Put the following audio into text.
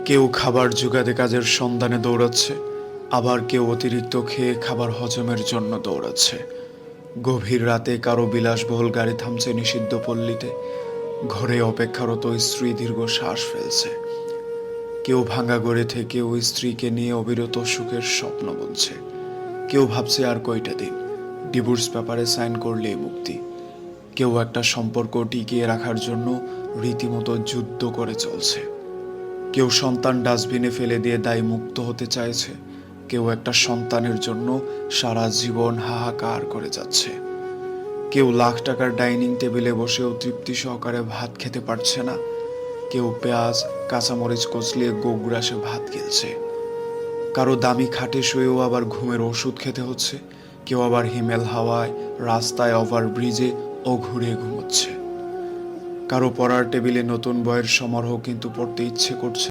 কেউ খাবার জোগাতে কাজের সন্ধানে দৌড়াচ্ছে, আবার কেউ অতিরিক্ত খেয়ে খাবার হজমের জন্য দৌড়াচ্ছে। গভীর রাতে কারো বিলাসবহুল গাড়ি থামছে নিষিদ্ধ পল্লীতে, ঘরে অপেক্ষারত স্ত্রী দীর্ঘ শ্বাস ফেলছে। কেউ ভাঙা গড়ে থেকে ওই স্ত্রীকে নিয়ে অবিরত সুখের স্বপ্ন বুনছে। কেউ ভাবছে আর কয়টা দিন, ডিভোর্স পেপারে সাইন করলেই মুক্তি। কেউ একটা সম্পর্ক টিকিয়ে রাখার জন্য রীতিমতো যুদ্ধ করে চলছে। কেউ সন্তান ডাস্টবিনে ফেলে দিয়ে দায় মুক্ত হতে চাইছে, কেউ একটা সন্তানের জন্য সারা জীবন হাহাকার করে যাচ্ছে। কেউ লাখ টাকার ডাইনিং টেবিলে বসেও তৃপ্তি সহকারে ভাত খেতে পারছে না, কেউ পেঁয়াজ কাঁচামরিচ কচলিয়ে গোগ্রাসে ভাত গিলছে। কারো দামি খাটে শুয়েও আবার ঘুমের ওষুধ খেতে হচ্ছে, কেউ আবার হিমেল হাওয়ায় রাস্তায় ওভারব্রিজে ও ঘুরে ঘুমোচ্ছে। কারো পড়ার টেবিলে নতুন বইয়ের সমারোহ কিন্তু পড়তে ইচ্ছে করছে